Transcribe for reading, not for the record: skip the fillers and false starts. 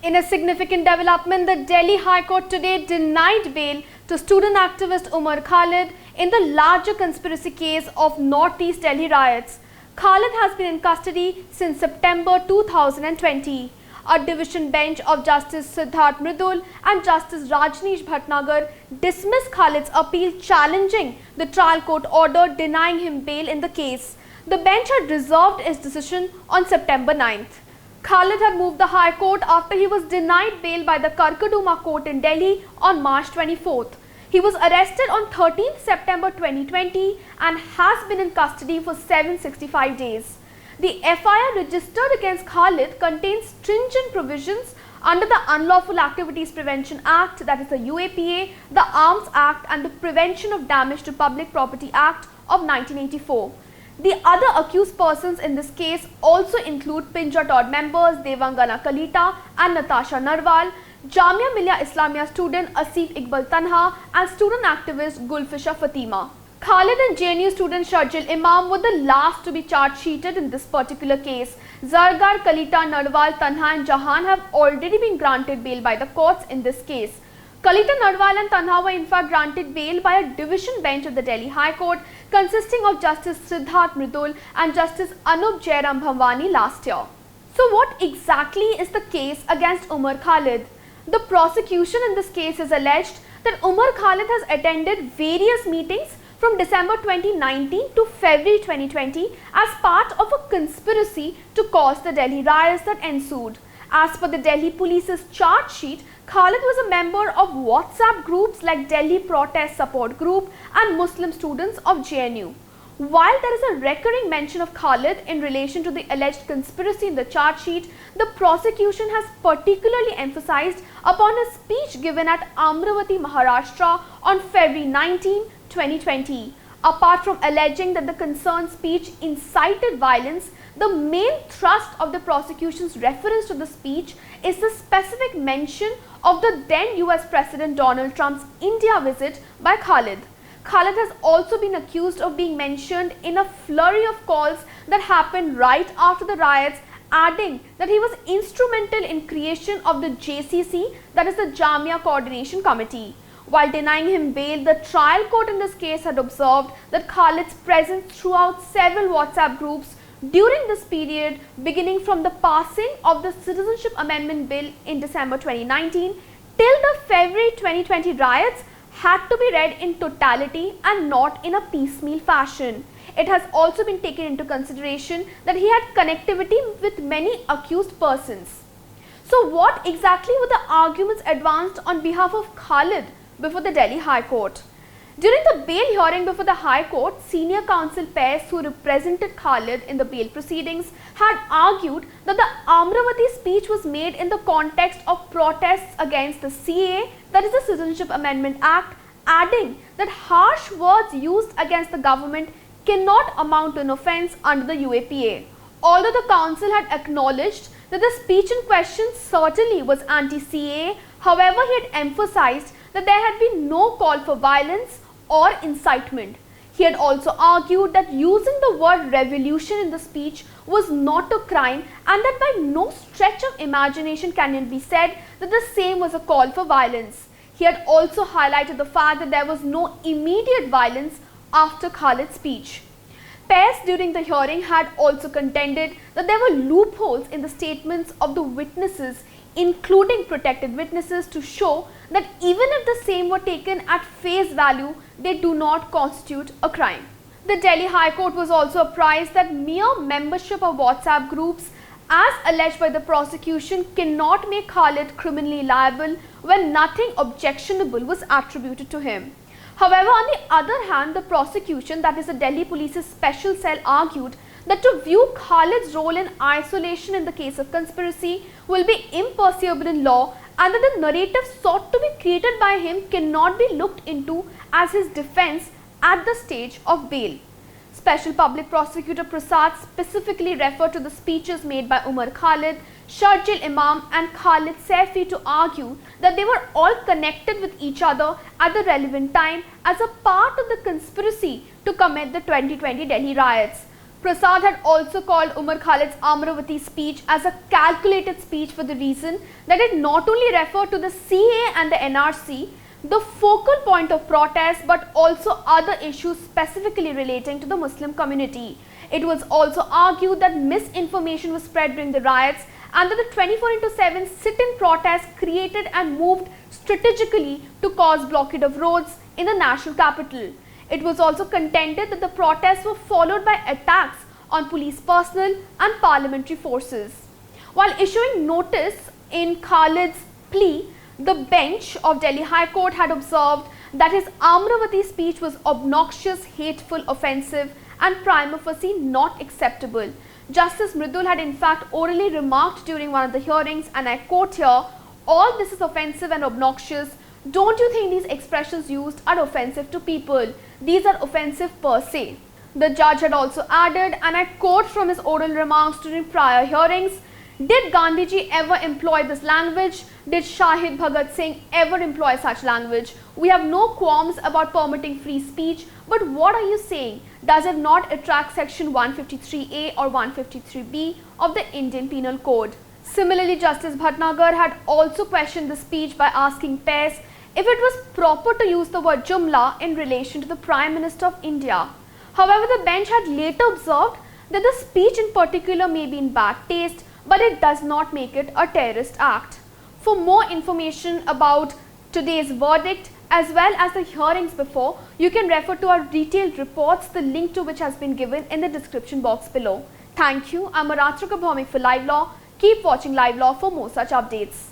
In a significant development, the Delhi High Court today denied bail to student activist Umar Khalid in the larger conspiracy case of Northeast Delhi riots. Khalid has been in custody since September 2020. A division bench of Justice Siddharth Mridul and Justice Rajnish Bhatnagar dismissed Khalid's appeal challenging the trial court order denying him bail in the case. The bench had reserved its decision on September 9th. Khalid had moved the High Court after he was denied bail by the Karkaduma court in Delhi on March 24th. He was arrested on 13th September 2020 and has been in custody for 765 days. The FIR registered against Khalid contains stringent provisions under the Unlawful Activities Prevention Act, that is the UAPA, the Arms Act and the Prevention of Damage to Public Property Act of 1984. The other accused persons in this case also include Pinja Todd members Devangana Kalita and Natasha Narwal, Jamia Millia Islamia student Asif Iqbal Tanha and student activist Gulfisha Fatima. Khalid and JNU student Sharjil Imam were the last to be charge-sheeted in this particular case. Zargar, Kalita, Narwal, Tanha and Jahan have already been granted bail by the courts in this case. Kalita, Narwal and Tanha were in fact granted bail by a division bench of the Delhi High Court consisting of Justice Siddharth Mridul and Justice Anup Jairam Bhavani last year. So what exactly is the case against Umar Khalid? The prosecution in this case has alleged that Umar Khalid has attended various meetings from December 2019 to February 2020 as part of a conspiracy to cause the Delhi riots that ensued. As per the Delhi Police's charge sheet, Khalid was a member of WhatsApp groups like Delhi Protest Support Group and Muslim Students of JNU. While there is a recurring mention of Khalid in relation to the alleged conspiracy in the charge sheet, the prosecution has particularly emphasized upon a speech given at Amravati, Maharashtra on February 19, 2020. Apart from alleging that the concerned speech incited violence, the main thrust of the prosecution's reference to the speech is the specific mention of the then US President Donald Trump's India visit by Khalid. Khalid has also been accused of being mentioned in a flurry of calls that happened right after the riots, adding that he was instrumental in creation of the JCC, that is the Jamia Coordination Committee. While denying him bail, the trial court in this case had observed that Khalid's presence throughout several WhatsApp groups during this period, beginning from the passing of the Citizenship Amendment Bill in December 2019 till the February 2020 riots, had to be read in totality and not in a piecemeal fashion. It has also been taken into consideration that he had connectivity with many accused persons. So what exactly were the arguments advanced on behalf of Khalid before the Delhi High Court? During the bail hearing before the High Court, senior counsel pairs who represented Khalid in the bail proceedings had argued that the Amravati speech was made in the context of protests against the CAA, that is the Citizenship Amendment Act, adding that harsh words used against the government cannot amount to an offence under the UAPA. Although the counsel had acknowledged that the speech in question certainly was anti-CAA, however, he had emphasized that there had been no call for violence or incitement. He had also argued that using the word revolution in the speech was not a crime and that by no stretch of imagination can it be said that the same was a call for violence. He had also highlighted the fact that there was no immediate violence after Khalid's speech. Pairs during the hearing had also contended that there were loopholes in the statements of the witnesses, including protected witnesses, to show that even if the same were taken at face value, they do not constitute a crime. The Delhi High Court was also apprised that mere membership of WhatsApp groups, as alleged by the prosecution, cannot make Khalid criminally liable when nothing objectionable was attributed to him. However, on the other hand, the prosecution, that is the Delhi Police's special cell, argued that to view Khalid's role in isolation in the case of conspiracy will be impermissible in law and that the narrative sought to be created by him cannot be looked into as his defense at the stage of bail. Special Public Prosecutor Prasad specifically referred to the speeches made by Umar Khalid, Sharjil Imam and Khalid Saifi to argue that they were all connected with each other at the relevant time as a part of the conspiracy to commit the 2020 Delhi riots. Prasad had also called Umar Khalid's Amravati speech as a calculated speech for the reason that it not only referred to the CA and the NRC, the focal point of protest, but also other issues specifically relating to the Muslim community. It was also argued that misinformation was spread during the riots and that the 24/7 sit-in protest created and moved strategically to cause blockade of roads in the national capital. It was also contended that the protests were followed by attacks on police personnel and parliamentary forces. While issuing notice in Khalid's plea, the bench of Delhi High Court had observed that his Amravati speech was obnoxious, hateful, offensive and prima facie not acceptable. Justice Mridul had in fact orally remarked during one of the hearings, and I quote here, "All this is offensive and obnoxious. Don't you think these expressions used are offensive to people? These are offensive per se." The judge had also added, and I quote from his oral remarks during prior hearings, "Did Gandhiji ever employ this language? Did Shahid Bhagat Singh ever employ such language? We have no qualms about permitting free speech, but what are you saying? Does it not attract section 153A or 153B of the Indian Penal Code?" Similarly, Justice Bhatnagar had also questioned the speech by asking Pes if it was proper to use the word Jumla in relation to the Prime Minister of India. However, the bench had later observed that the speech in particular may be in bad taste, but it does not make it a terrorist act. For more information about today's verdict as well as the hearings before, you can refer to our detailed reports, the link to which has been given in the description box below. Thank you. I'm Aratrika Bhaumik for LiveLaw. Keep watching LiveLaw for more such updates.